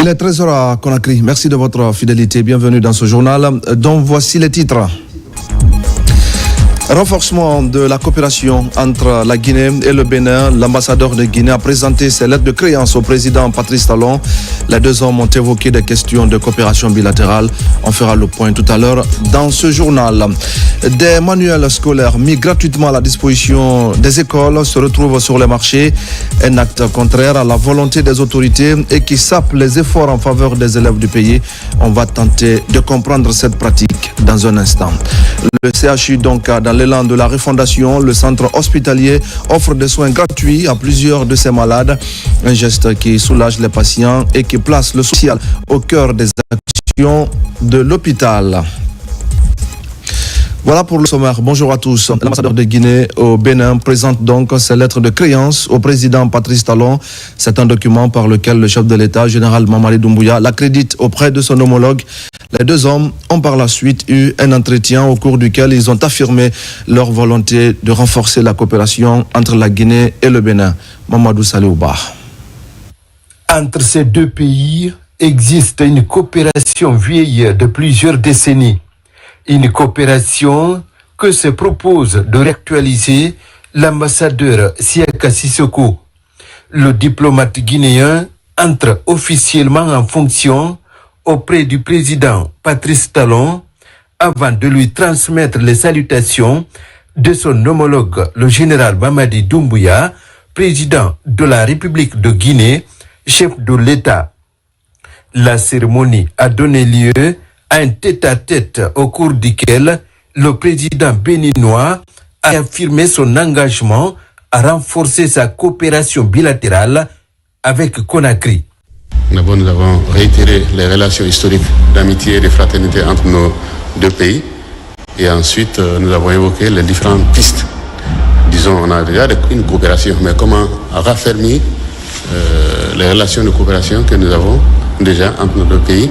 est 13h à Conakry. Merci de votre fidélité. Bienvenue dans ce journal dont voici les titres. Renforcement de la coopération entre la Guinée et le Bénin. L'ambassadeur de Guinée a présenté ses lettres de créance au président Patrice Talon. Les deux hommes ont évoqué des questions de coopération bilatérale. On fera le point tout à l'heure dans ce journal. Des manuels scolaires mis gratuitement à la disposition des écoles se retrouvent sur les marchés. Un acte contraire à la volonté des autorités et qui sape les efforts en faveur des élèves du pays. On va tenter de comprendre cette pratique dans un instant. Le CHU, donc, dans l'élan de la refondation, le centre hospitalier offre des soins gratuits à plusieurs de ses malades. Un geste qui soulage les patients et qui place le social au cœur des actions de l'hôpital. Voilà pour le sommaire. Bonjour à tous. L'ambassadeur de Guinée au Bénin présente donc ses lettres de créance au président Patrice Talon. C'est un document par lequel le chef de l'État, général Mamadi Doumbouya, l'accrédite auprès de son homologue. Les deux hommes ont par la suite eu un entretien au cours duquel ils ont affirmé leur volonté de renforcer la coopération entre la Guinée et le Bénin. Mamadou Saliouba. Entre ces deux pays existe une coopération vieille de plusieurs décennies. Une coopération que se propose de réactualiser l'ambassadeur Siaka Sissoko. Le diplomate guinéen entre officiellement en fonction auprès du président Patrice Talon avant de lui transmettre les salutations de son homologue, le général Mamadi Doumbouya, président de la République de Guinée, chef de l'État. La cérémonie a donné lieu à un tête-à-tête au cours duquel le président béninois a affirmé son engagement à renforcer sa coopération bilatérale avec Conakry. D'abord, nous avons réitéré les relations historiques d'amitié et de fraternité entre nos deux pays. Et ensuite, nous avons évoqué les différentes pistes. Disons, on a déjà une coopération, mais comment raffermir les relations de coopération que nous avons déjà entre nos deux pays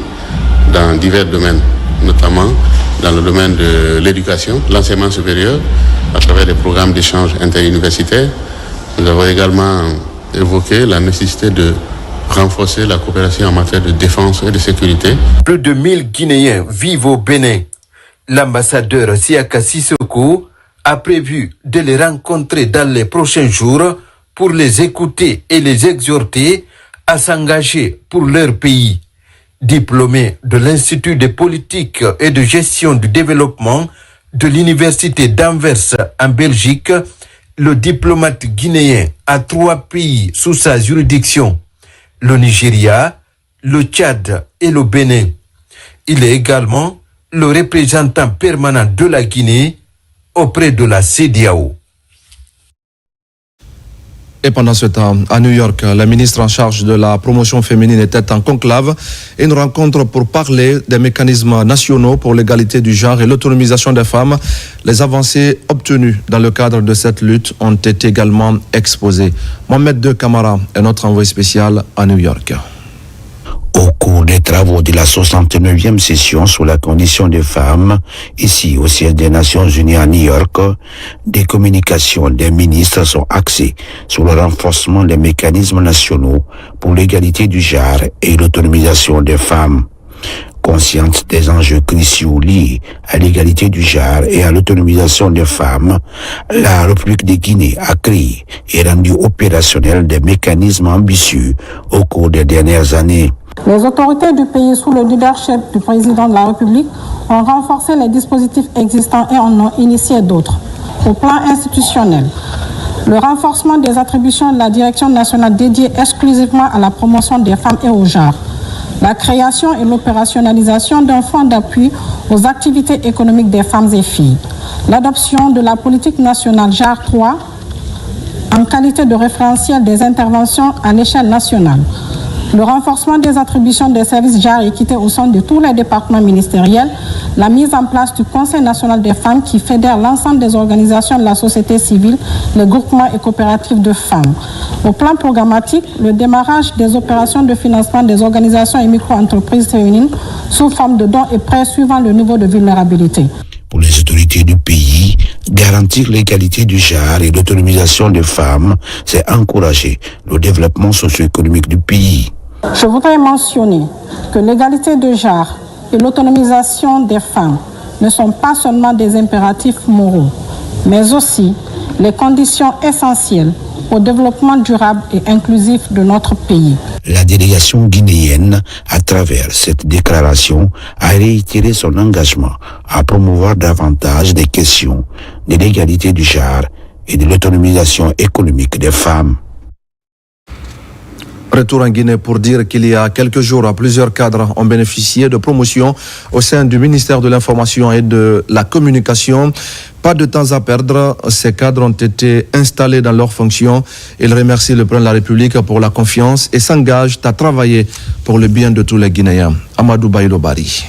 dans divers domaines, notamment dans le domaine de l'éducation, l'enseignement supérieur, à travers des programmes d'échange interuniversitaires. Nous avons également évoqué la nécessité de renforcer la coopération en matière de défense et de sécurité. Plus de 1000 Guinéens vivent au Bénin. L'ambassadeur Siaka Sissoko a prévu de les rencontrer dans les prochains jours pour les écouter et les exhorter à s'engager pour leur pays. Diplômé de l'Institut de politique et de gestion du développement de l'Université d'Anvers en Belgique, le diplomate guinéen a 3 pays sous sa juridiction: le Nigeria, le Tchad et le Bénin. Il est également le représentant permanent de la Guinée auprès de la CEDEAO. Et pendant ce temps, à New York, la ministre en charge de la promotion féminine était en conclave. Une rencontre pour parler des mécanismes nationaux pour l'égalité du genre et l'autonomisation des femmes. Les avancées obtenues dans le cadre de cette lutte ont été également exposées. Mohamed De Camara est notre envoyé spécial à New York. Au cours des travaux de la 69e session sur la condition des femmes, ici au siège des Nations Unies à New York, des communications des ministres sont axées sur le renforcement des mécanismes nationaux pour l'égalité du genre et l'autonomisation des femmes. Consciente des enjeux cruciaux liés à l'égalité du genre et à l'autonomisation des femmes, la République de Guinée a créé et rendu opérationnel des mécanismes ambitieux au cours des dernières années. Les autorités du pays, sous le leadership du président de la République, ont renforcé les dispositifs existants et en ont initié d'autres. Au plan institutionnel, le renforcement des attributions de la Direction nationale dédiée exclusivement à la promotion des femmes et au genre. La création et l'opérationnalisation d'un fonds d'appui aux activités économiques des femmes et filles. L'adoption de la politique nationale JAR 3 en qualité de référentiel des interventions à l'échelle nationale. Le renforcement des attributions des services JAR équité au sein de tous les départements ministériels, la mise en place du Conseil national des femmes qui fédère l'ensemble des organisations de la société civile, les groupements et coopératives de femmes. Au plan programmatique, le démarrage des opérations de financement des organisations et micro-entreprises féminines sous forme de dons et prêts suivant le niveau de vulnérabilité. Pour les autorités du pays, garantir l'égalité du genre et l'autonomisation des femmes, c'est encourager le développement socio-économique du pays. Je voudrais mentionner que l'égalité de genre et l'autonomisation des femmes ne sont pas seulement des impératifs moraux, mais aussi les conditions essentielles au développement durable et inclusif de notre pays. La délégation guinéenne, à travers cette déclaration, a réitéré son engagement à promouvoir davantage des questions de l'égalité du genre et de l'autonomisation économique des femmes. Retour en Guinée pour dire qu'il y a quelques jours, plusieurs cadres ont bénéficié de promotions au sein du ministère de l'Information et de la Communication. Pas de temps à perdre, ces cadres ont été installés dans leurs fonctions. Ils remercient le président de la République pour la confiance et s'engagent à travailler pour le bien de tous les Guinéens. Amadou Baïlo Bari.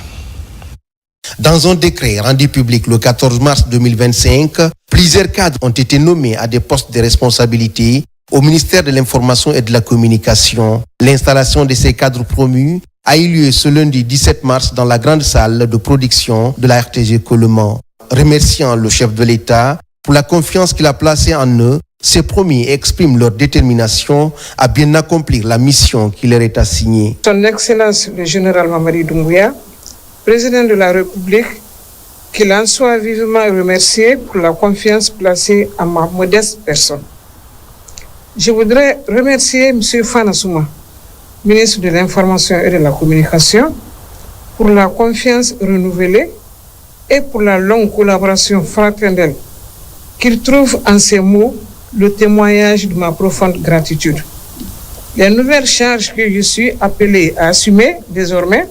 Dans un décret rendu public le 14 mars 2025, plusieurs cadres ont été nommés à des postes de responsabilité au ministère de l'Information et de la Communication. L'installation de ces cadres promus a eu lieu ce lundi 17 mars dans la grande salle de production de la RTG Coleman. Remerciant le chef de l'État pour la confiance qu'il a placée en eux, ces promis expriment leur détermination à bien accomplir la mission qui leur est assignée. Son Excellence le général Mamadi Doumbouya, président de la République, qu'il en soit vivement remercié pour la confiance placée en ma modeste personne. Je voudrais remercier M. Fana Souma, ministre de l'Information et de la Communication, pour la confiance renouvelée et pour la longue collaboration fraternelle qu'il trouve en ces mots le témoignage de ma profonde gratitude. Les nouvelles charges que je suis appelé à assumer désormais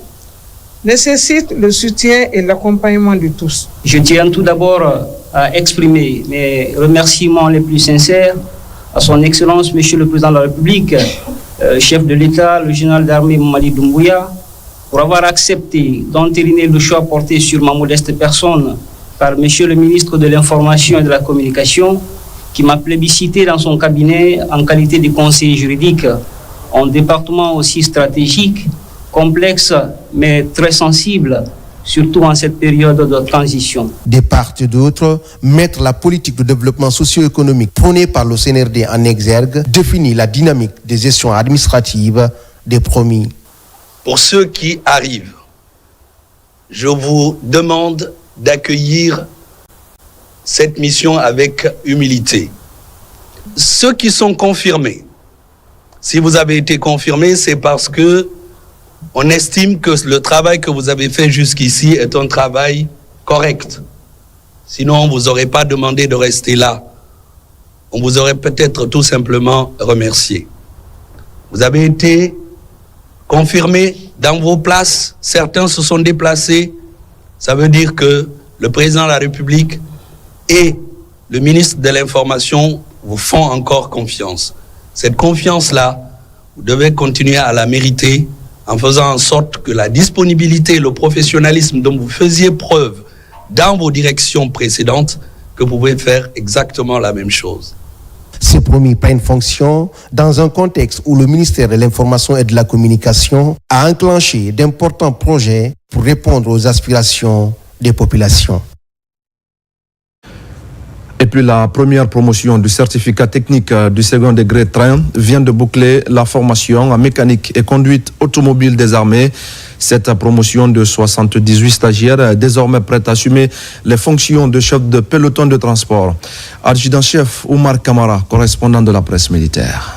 nécessitent le soutien et l'accompagnement de tous. Je tiens tout d'abord à exprimer mes remerciements les plus sincères à son Excellence, Monsieur le Président de la République, chef de l'État, le général d'armée Mamadi Doumbouya, pour avoir accepté d'entériner le choix porté sur ma modeste personne par Monsieur le ministre de l'Information et de la Communication, qui m'a plébiscité dans son cabinet en qualité de conseiller juridique, en département aussi stratégique, complexe mais très sensible, surtout en cette période de transition. De part et d'autre, mettre la politique de développement socio-économique prônée par le CNRD en exergue définit la dynamique des gestions administratives des promis. Pour ceux qui arrivent, je vous demande d'accueillir cette mission avec humilité. Ceux qui sont confirmés, si vous avez été confirmés, c'est parce que on estime que le travail que vous avez fait jusqu'ici est un travail correct. Sinon, on ne vous aurait pas demandé de rester là. On vous aurait peut-être tout simplement remercié. Vous avez été confirmés dans vos places. Certains se sont déplacés. Ça veut dire que le président de la République et le ministre de l'Information vous font encore confiance. Cette confiance-là, vous devez continuer à la mériter en faisant en sorte que la disponibilité et le professionnalisme dont vous faisiez preuve dans vos directions précédentes, que vous pouvez faire exactement la même chose. Ces promis prennent fonction dans un contexte où le ministère de l'Information et de la Communication a enclenché d'importants projets pour répondre aux aspirations des populations. Et puis la première promotion du certificat technique du second degré train vient de boucler la formation en mécanique et conduite automobile des armées. Cette promotion de 78 stagiaires est désormais prête à assumer les fonctions de chef de peloton de transport. Adjudant-chef Oumar Kamara, correspondant de la presse militaire.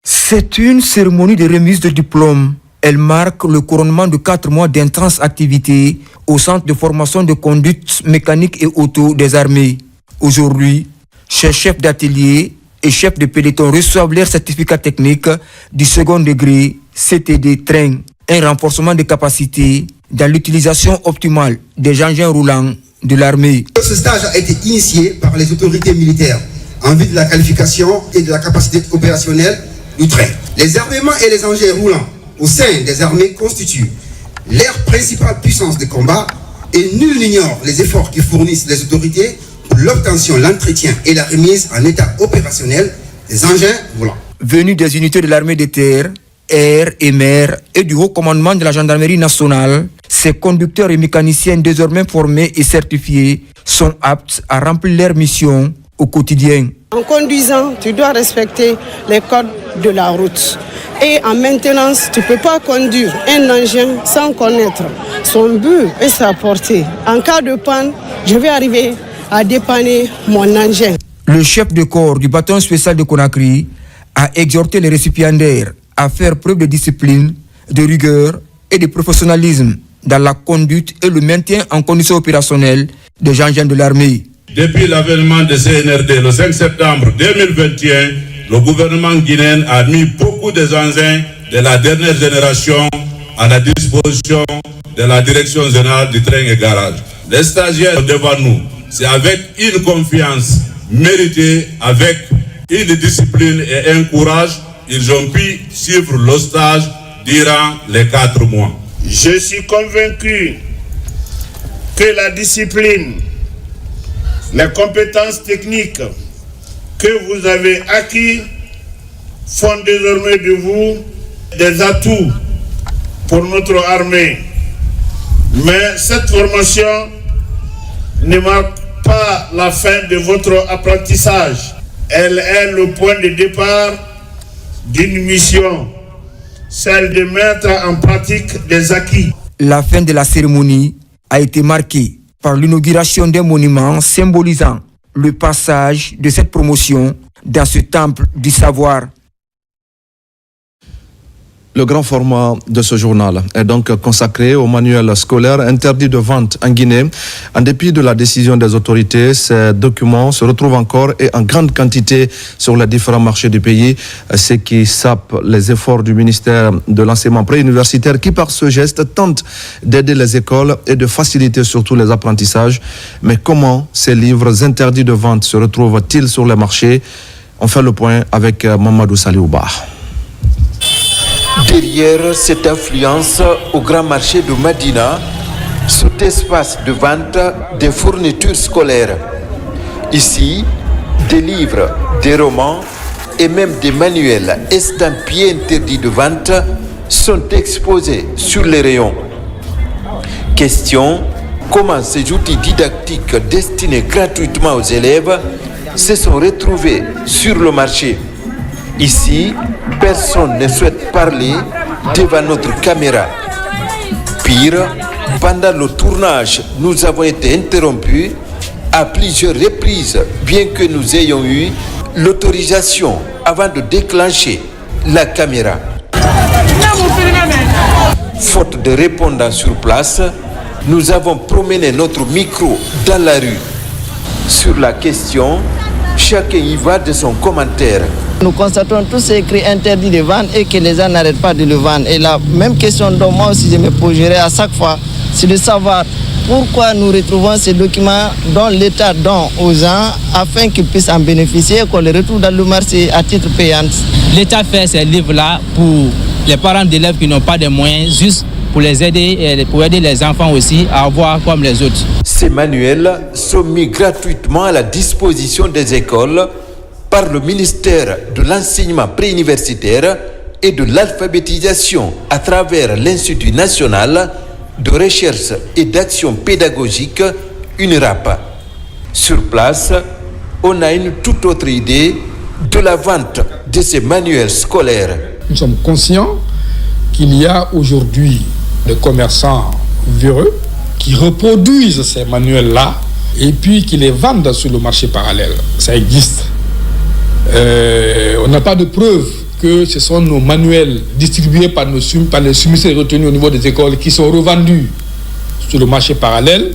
C'est une cérémonie de remise de diplôme. Elle marque le couronnement de 4 mois d'intense activité au centre de formation de conduite mécanique et auto des armées. Aujourd'hui, ces chefs d'atelier et chefs de peloton reçoivent leur certificat technique du second degré CTD train, un renforcement des capacités dans l'utilisation optimale des engins roulants de l'armée. Ce stage a été initié par les autorités militaires en vue de la qualification et de la capacité opérationnelle du train. Les armements et les engins roulants au sein des armées constituent leur principale puissance de combat et nul n'ignore les efforts que fournissent les autorités pour l'obtention, l'entretien et la remise en état opérationnel des engins roulants. Venus des unités de l'armée de terre, air et mer et du haut commandement de la gendarmerie nationale, ces conducteurs et mécaniciens désormais formés et certifiés sont aptes à remplir leur mission au quotidien. En conduisant, tu dois respecter les codes de la route. Et en maintenance, tu ne peux pas conduire un engin sans connaître son but et sa portée. En cas de panne, je vais arriver à dépanner mon engin. Le chef de corps du bataillon spécial de Conakry a exhorté les récipiendaires à faire preuve de discipline, de rigueur et de professionnalisme dans la conduite et le maintien en condition opérationnelle des engins de l'armée. Depuis l'avènement de CNRD le 5 septembre 2021, le gouvernement guinéen a mis beaucoup des engins de la dernière génération à la disposition de la direction générale du train et garage. Les stagiaires devant nous, c'est avec une confiance méritée, avec une discipline et un courage, ils ont pu suivre le stage durant les 4 mois. Je suis convaincu que la discipline, les compétences techniques que vous avez acquis font désormais de vous des atouts pour notre armée. Mais cette formation ne marque pas la fin de votre apprentissage. Elle est le point de départ d'une mission, celle de mettre en pratique des acquis. La fin de la cérémonie a été marquée par l'inauguration d'un monument symbolisant le passage de cette promotion dans ce temple du savoir. Le grand format de ce journal est donc consacré au manuel scolaire interdit de vente en Guinée. En dépit de la décision des autorités, ces documents se retrouvent encore et en grande quantité sur les différents marchés du pays, ce qui sape les efforts du ministère de l'enseignement préuniversitaire qui, par ce geste, tente d'aider les écoles et de faciliter surtout les apprentissages. Mais comment ces livres interdits de vente se retrouvent-ils sur les marchés? On fait le point avec Mamadou Saliouba. Derrière cette influence au grand marché de Madina, cet espace de vente des fournitures scolaires. Ici, des livres, des romans et même des manuels estampillés interdits de vente sont exposés sur les rayons. Question, comment ces outils didactiques destinés gratuitement aux élèves se sont retrouvés sur le marché? Ici, personne ne souhaite parler devant notre caméra. Pire, pendant le tournage, nous avons été interrompus à plusieurs reprises, bien que nous ayons eu l'autorisation avant de déclencher la caméra. Faute de répondants sur place, nous avons promené notre micro dans la rue. Sur la question, chacun y va de son commentaire. Nous constatons tous ces écrits interdits de vente et que les gens n'arrêtent pas de le vendre. Et la même question dont moi aussi je me poserai à chaque fois, c'est de savoir pourquoi nous retrouvons ces documents dont l'État donne aux gens afin qu'ils puissent en bénéficier et qu'on les retrouve dans le marché à titre payant. L'État fait ces livres-là pour les parents d'élèves qui n'ont pas de moyens, juste pour les aider et pour aider les enfants aussi à avoir comme les autres. Ces manuels sont mis gratuitement à la disposition des écoles par le ministère de l'enseignement préuniversitaire et de l'alphabétisation à travers l'Institut national de recherche et d'action pédagogique, UNIRAP. Sur place, on a une toute autre idée de la vente de ces manuels scolaires. Nous sommes conscients qu'il y a aujourd'hui des commerçants véreux qui reproduisent ces manuels-là et puis qui les vendent sur le marché parallèle. Ça existe. On n'a pas de preuve que ce sont nos manuels distribués par les soumissions retenus au niveau des écoles qui sont revendus sur le marché parallèle,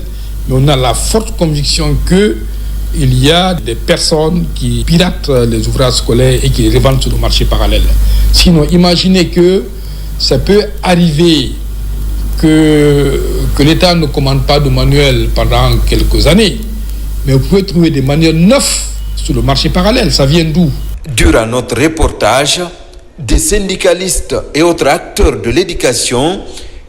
mais on a la forte conviction qu'il y a des personnes qui piratent les ouvrages scolaires et qui les revendent sur le marché parallèle. Sinon, imaginez que ça peut arriver que l'État ne commande pas de manuels pendant quelques années, mais vous pouvez trouver des manuels neufs sur le marché parallèle. Ça vient d'où? Durant notre reportage, des syndicalistes et autres acteurs de l'éducation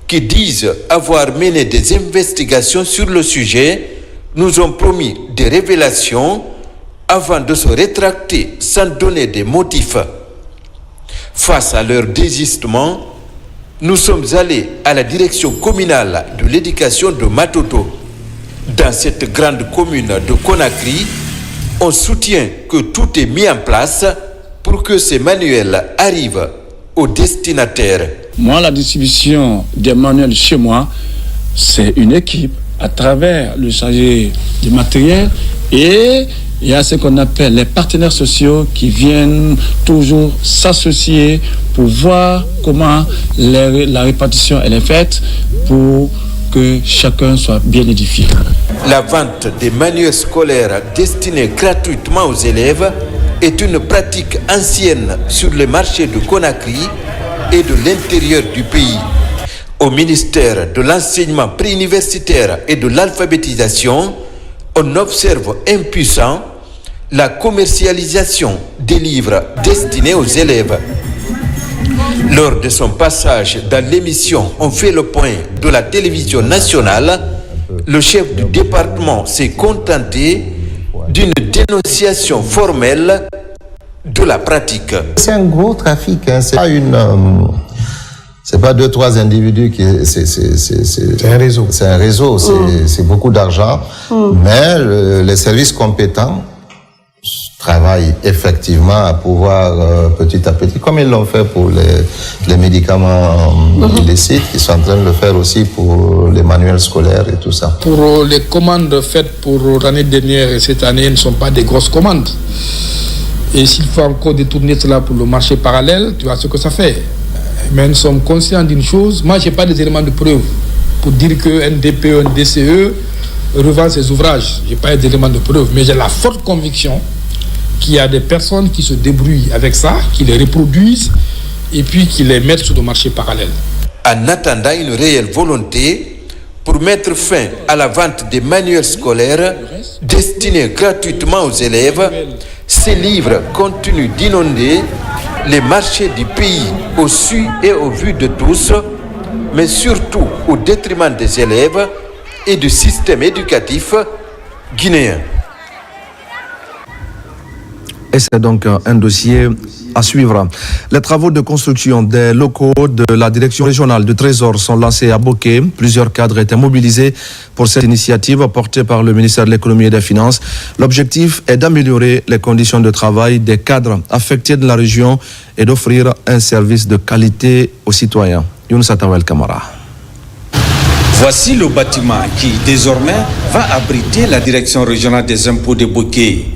qui disent avoir mené des investigations sur le sujet nous ont promis des révélations avant de se rétracter sans donner des motifs. Face à leur désistement, nous sommes allés à la direction communale de l'éducation de Matoto. Dans cette grande commune de Conakry, On soutient que tout est mis en place pour que ces manuels arrivent aux destinataires. Moi, la distribution des manuels chez moi, c'est une équipe à travers le chargé du matériel et il y a ce qu'on appelle les partenaires sociaux qui viennent toujours s'associer pour voir comment la répartition elle est faite pour que chacun soit bien édifié. La vente des manuels scolaires destinés gratuitement aux élèves est une pratique ancienne sur les marchés de Conakry et de l'intérieur du pays. Au ministère de l'enseignement préuniversitaire et de l'alphabétisation, on observe impuissant la commercialisation des livres destinés aux élèves. Lors de son passage dans l'émission On fait le point de la télévision nationale, le chef du département s'est contenté d'une dénonciation formelle de la pratique. C'est un gros trafic, hein. C'est pas c'est pas 2-3 individus qui c'est un réseau. C'est un réseau, c'est beaucoup d'argent, mais les services compétents travaillent effectivement à pouvoir petit à petit, comme ils l'ont fait pour les médicaments illicites, ils sont en train de le faire aussi pour les manuels scolaires et tout ça. Pour les commandes faites pour l'année dernière et cette année ne sont pas des grosses commandes. Et s'il faut encore détourner cela pour le marché parallèle, tu vois ce que ça fait. Mais nous sommes conscients d'une chose, moi je n'ai pas des éléments de preuve pour dire qu'un DPE, un DCE revend ses ouvrages. Je n'ai pas d'éléments de preuve, mais j'ai la forte conviction qu'il y a des personnes qui se débrouillent avec ça, qui les reproduisent et puis qui les mettent sur le marché parallèle. En attendant une réelle volonté pour mettre fin à la vente des manuels scolaires destinés gratuitement aux élèves, ces livres continuent d'inonder les marchés du pays au su et au vu de tous, mais surtout au détriment des élèves et du système éducatif guinéen. Et c'est donc un dossier à suivre. Les travaux de construction des locaux de la direction régionale du Trésor sont lancés à Boké. Plusieurs cadres étaient mobilisés pour cette initiative portée par le ministère de l'Économie et des Finances. L'objectif est d'améliorer les conditions de travail des cadres affectés de la région et d'offrir un service de qualité aux citoyens. Younous Atawel Kamara. Voici le bâtiment qui désormais va abriter la direction régionale des impôts de Boké.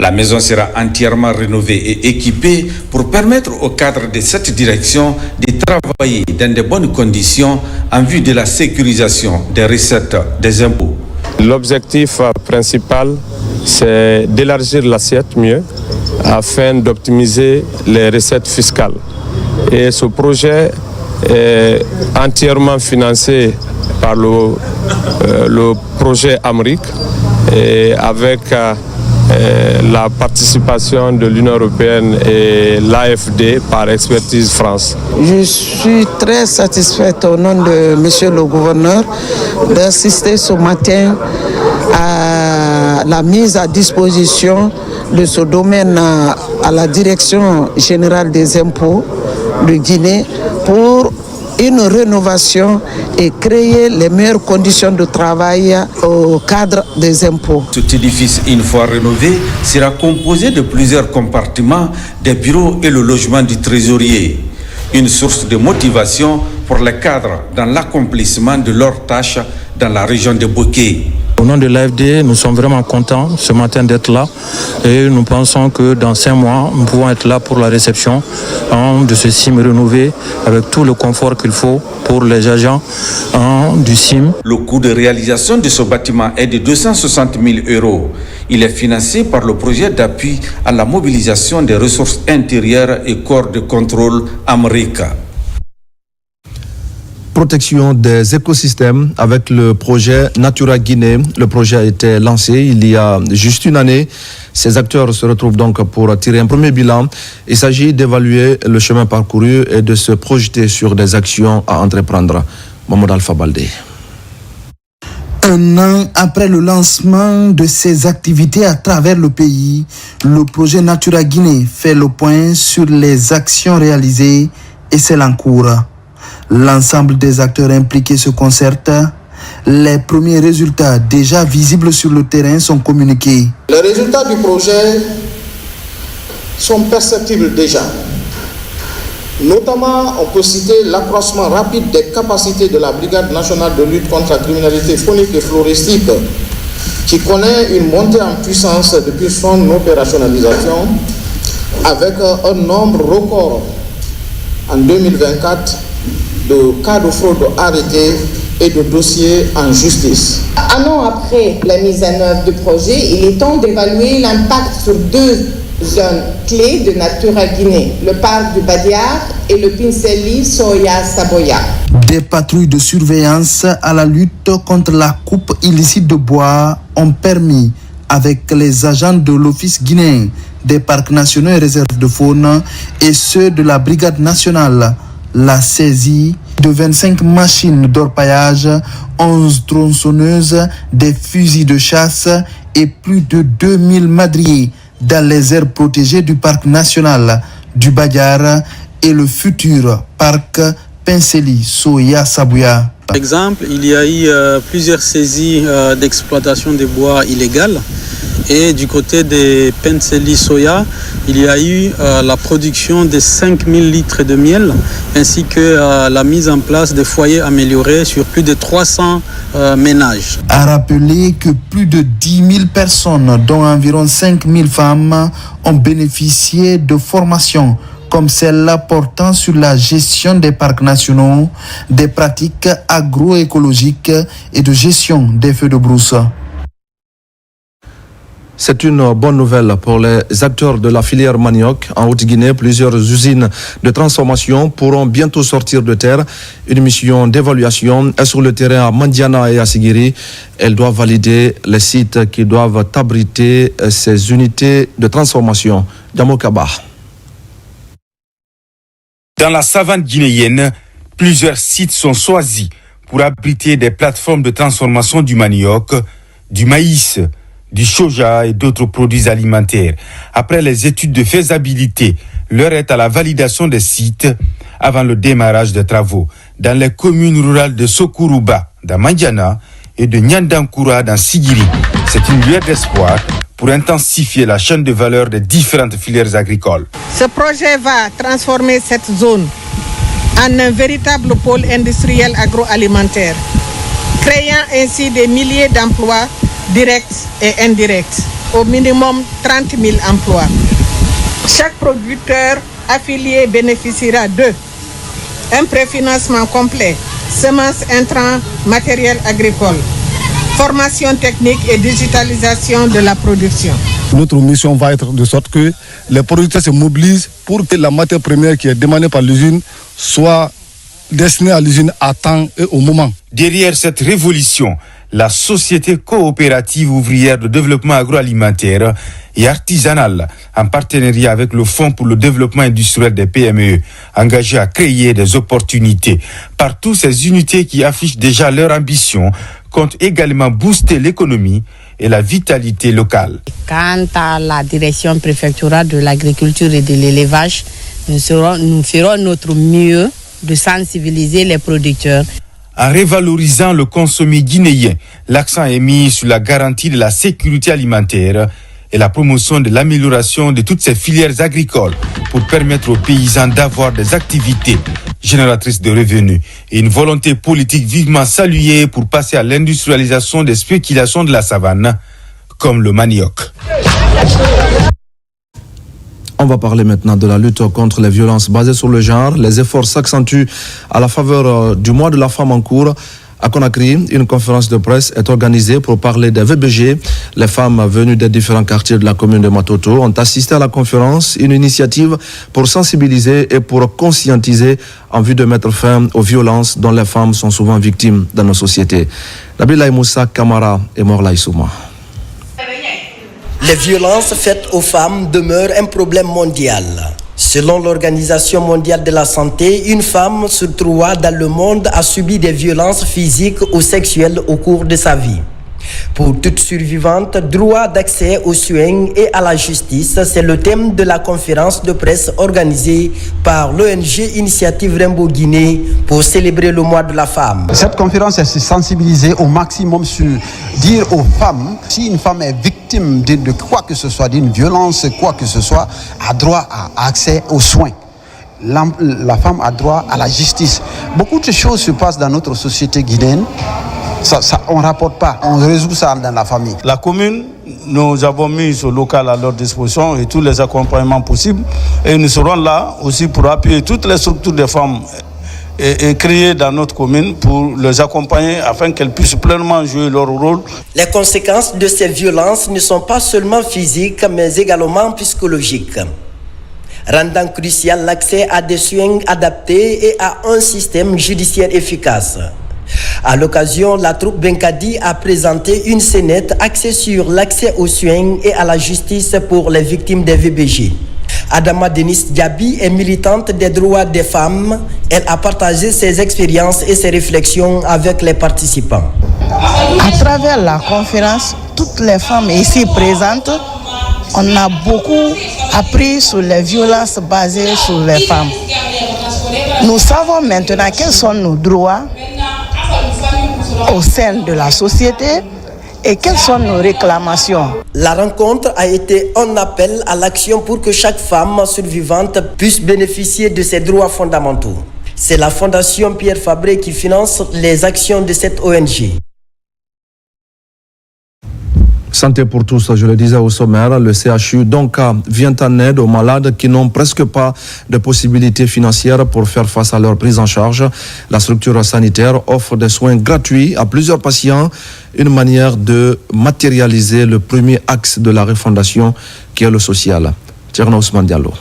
La maison sera entièrement rénovée et équipée pour permettre aux cadres de cette direction de travailler dans de bonnes conditions en vue de la sécurisation des recettes des impôts. L'objectif principal, c'est d'élargir l'assiette mieux afin d'optimiser les recettes fiscales. Et ce projet est entièrement financé par le projet Amérique et avec la participation de l'Union européenne et l'AFD par Expertise France. Je suis très satisfaite au nom de Monsieur le Gouverneur d'assister ce matin à la mise à disposition de ce domaine à la Direction générale des impôts de Guinée pour une rénovation et créer les meilleures conditions de travail au cadre des impôts. Cet édifice, une fois rénové, sera composé de plusieurs compartiments, des bureaux et le logement du trésorier. Une source de motivation pour les cadres dans l'accomplissement de leurs tâches dans la région de Boké. Au nom de l'AFD, nous sommes vraiment contents ce matin d'être là et nous pensons que dans 5 mois, nous pouvons être là pour la réception de ce CIM rénové avec tout le confort qu'il faut pour les agents du CIM. Le coût de réalisation de ce bâtiment est de 260 000 €. Il est financé par le projet d'appui à la mobilisation des ressources intérieures et corps de contrôle Amérique. Protection des écosystèmes avec le projet Natura Guinée. Le projet a été lancé il y a juste une année. Ces acteurs se retrouvent donc pour tirer un premier bilan. Il s'agit d'évaluer le chemin parcouru et de se projeter sur des actions à entreprendre. Mamadou Alpha Baldé. Un an après le lancement de ces activités à travers le pays, le projet Natura Guinée fait le point sur les actions réalisées et celles en cours. L'ensemble des acteurs impliqués se concerte Les premiers résultats déjà visibles sur le terrain sont communiqués. Les résultats du projet sont perceptibles déjà. Notamment, on peut citer l'accroissement rapide des capacités de la Brigade nationale de lutte contre la criminalité faunique et floristique, qui connaît une montée en puissance depuis son opérationnalisation, avec un nombre record en 2024 de cas de fraude arrêtés et de dossiers en justice. Un an après la mise en œuvre du projet, il est temps d'évaluer l'impact sur deux zones clés de Natura Guinée, le parc du Badiar et le Pinceli Soya Saboya. Des patrouilles de surveillance à la lutte contre la coupe illicite de bois ont permis, avec les agents de l'Office guinéen des parcs nationaux et réserves de faune et ceux de la Brigade nationale, la saisie de 25 machines d'orpaillage, 11 tronçonneuses, des fusils de chasse et plus de 2000 madriers dans les aires protégées du parc national du Badiar et le futur parc Pinceli Soya Saboya. Par exemple, il y a eu plusieurs saisies d'exploitation des bois illégales. Et du côté des Pinceli Soya, il y a eu la production de 5000 litres de miel, ainsi que la mise en place de foyers améliorés sur plus de 300 ménages. A rappeler que plus de 10 000 personnes, dont environ 5 000 femmes, ont bénéficié de formations comme celle-là portant sur la gestion des parcs nationaux, des pratiques agroécologiques et de gestion des feux de brousse. C'est une bonne nouvelle pour les acteurs de la filière manioc. En Haute-Guinée, plusieurs usines de transformation pourront bientôt sortir de terre. Une mission d'évaluation est sur le terrain à Mandiana et à Sigiri. Elle doit valider les sites qui doivent abriter ces unités de transformation. Damokaba. Dans la savane guinéenne, plusieurs sites sont choisis pour abriter des plateformes de transformation du manioc, du maïs, du soja et d'autres produits alimentaires. Après les études de faisabilité, l'heure est à la validation des sites avant le démarrage des travaux dans les communes rurales de Sokuruba, dans Mandiana, et de Nyandankoura, dans Sigiri. C'est une lueur d'espoir pour intensifier la chaîne de valeur des différentes filières agricoles. Ce projet va transformer cette zone en un véritable pôle industriel agroalimentaire, créant ainsi des milliers d'emplois directs et indirects, au minimum 30 000 emplois. Chaque producteur affilié bénéficiera d'un préfinancement complet, semences, intrants, matériel agricole, formation technique et digitalisation de la production. Notre mission va être de sorte que les producteurs se mobilisent pour que la matière première qui est demandée par l'usine soit destinée à l'usine à temps et au moment. Derrière cette révolution, la Société coopérative ouvrière de développement agroalimentaire et artisanal, en partenariat avec le Fonds pour le développement industriel des PME, engagé à créer des opportunités. Partout, ces unités qui affichent déjà leur ambition comptent également booster l'économie et la vitalité locale. Quant à la direction préfectorale de l'agriculture et de l'élevage, nous ferons notre mieux de sensibiliser les producteurs. En révalorisant le consommé guinéen, l'accent est mis sur la garantie de la sécurité alimentaire et la promotion de l'amélioration de toutes ces filières agricoles pour permettre aux paysans d'avoir des activités génératrices de revenus et une volonté politique vivement saluée pour passer à l'industrialisation des spéculations de la savane, comme le manioc. On va parler maintenant de la lutte contre les violences basées sur le genre. Les efforts s'accentuent à la faveur du mois de la femme en cours. À Conakry, une conférence de presse est organisée pour parler des VBG. Les femmes venues des différents quartiers de la commune de Matoto ont assisté à la conférence, une initiative pour sensibiliser et pour conscientiser en vue de mettre fin aux violences dont les femmes sont souvent victimes dans nos sociétés. Nabilaï Moussa Kamara et Morlaï Souma. Les violences faites aux femmes demeurent un problème mondial. Selon l'Organisation mondiale de la santé, une femme sur 3 dans le monde a subi des violences physiques ou sexuelles au cours de sa vie. Pour toute survivante, droit d'accès aux soins et à la justice, c'est le thème de la conférence de presse organisée par l'ONG Initiative Rainbow Guinée pour célébrer le mois de la femme. Cette conférence est se sensibiliser au maximum sur dire aux femmes, si une femme est victime de quoi que ce soit, d'une violence, quoi que ce soit, a droit à accès aux soins. La femme a droit à la justice. Beaucoup de choses se passent dans notre société guinéenne. On ne rapporte pas, on résout ça dans la famille. La commune, nous avons mis ce local à leur disposition et tous les accompagnements possibles. Et nous serons là aussi pour appuyer toutes les structures de femmes et créées dans notre commune pour les accompagner afin qu'elles puissent pleinement jouer leur rôle. Les conséquences de ces violences ne sont pas seulement physiques, mais également psychologiques, rendant crucial l'accès à des soins adaptés et à un système judiciaire efficace. À l'occasion, la troupe Benkadi a présenté une scénette axée sur l'accès aux soins et à la justice pour les victimes des VBG. Adama Denis Diaby est militante des droits des femmes. Elle a partagé ses expériences et ses réflexions avec les participants. À travers la conférence, toutes les femmes ici présentes, on a beaucoup appris sur les violences basées sur les femmes. Nous savons maintenant quels sont nos droits au sein de la société et quelles sont nos réclamations. La rencontre a été un appel à l'action pour que chaque femme survivante puisse bénéficier de ses droits fondamentaux. C'est la Fondation Pierre Fabré qui finance les actions de cette ONG. Santé pour tous, je le disais au sommaire, le CHU Donka vient en aide aux malades qui n'ont presque pas de possibilités financières pour faire face à leur prise en charge. La structure sanitaire offre des soins gratuits à plusieurs patients, une manière de matérialiser le premier axe de la refondation qui est le social. Tierno Ousmane Diallo.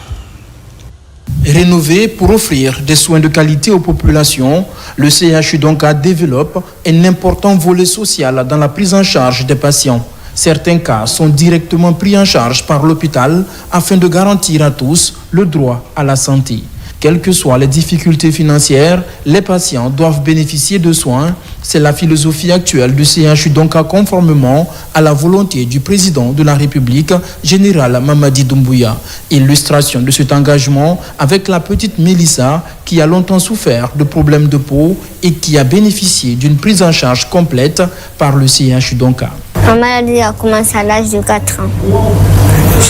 Rénové pour offrir des soins de qualité aux populations, le CHU Donka développe un important volet social dans la prise en charge des patients. Certains cas sont directement pris en charge par l'hôpital afin de garantir à tous le droit à la santé. Quelles que soient les difficultés financières, les patients doivent bénéficier de soins. C'est la philosophie actuelle du CHU Donka conformément à la volonté du président de la République, général Mamadi Doumbouya. Illustration de cet engagement avec la petite Mélissa qui a longtemps souffert de problèmes de peau et qui a bénéficié d'une prise en charge complète par le CHU Donka. Ma maladie a commencé à l'âge de 4 ans.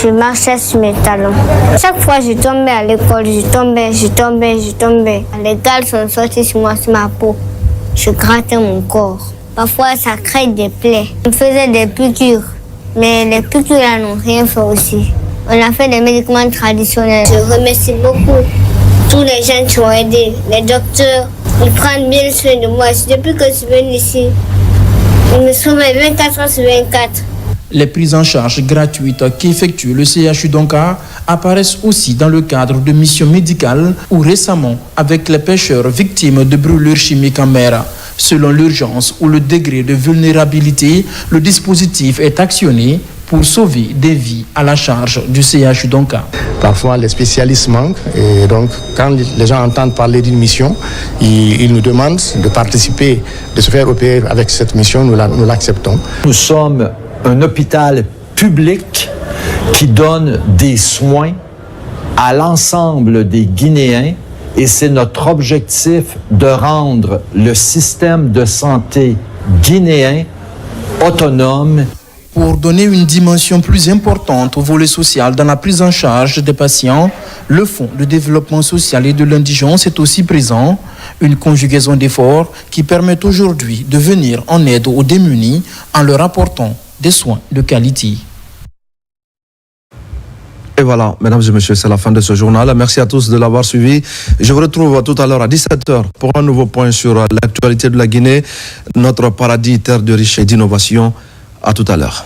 Je marchais sur mes talons. Chaque fois, je tombais à l'école, je tombais. Les gales sont sorties sur moi, sur ma peau. Je grattais mon corps. Parfois, ça crée des plaies. On faisait des piqûres, mais les piqûres là n'ont rien fait aussi. On a fait des médicaments traditionnels. Je remercie beaucoup tous les gens qui ont aidé, les docteurs. Ils prennent bien soin de moi. Depuis que je suis venue ici, ils me sauvent 24 heures sur 24. Les prises en charge gratuites qu'effectue le CHU Donka apparaissent aussi dans le cadre de missions médicales ou récemment avec les pêcheurs victimes de brûlures chimiques en mer. Selon l'urgence ou le degré de vulnérabilité, le dispositif est actionné pour sauver des vies à la charge du CHU Donka. Parfois, les spécialistes manquent et donc quand les gens entendent parler d'une mission, ils nous demandent de participer, de se faire opérer avec cette mission, nous l'acceptons. Nous sommes un hôpital public qui donne des soins à l'ensemble des Guinéens et c'est notre objectif de rendre le système de santé guinéen autonome. Pour donner une dimension plus importante au volet social dans la prise en charge des patients, le Fonds de développement social et de l'indigence est aussi présent, une conjugaison d'efforts qui permet aujourd'hui de venir en aide aux démunis en leur apportant des soins de qualité. Et voilà, mesdames et messieurs, c'est la fin de ce journal. Merci à tous de l'avoir suivi. Je vous retrouve tout à l'heure à 17h pour un nouveau point sur l'actualité de la Guinée, notre paradis, terre de richesse et d'innovation. À tout à l'heure.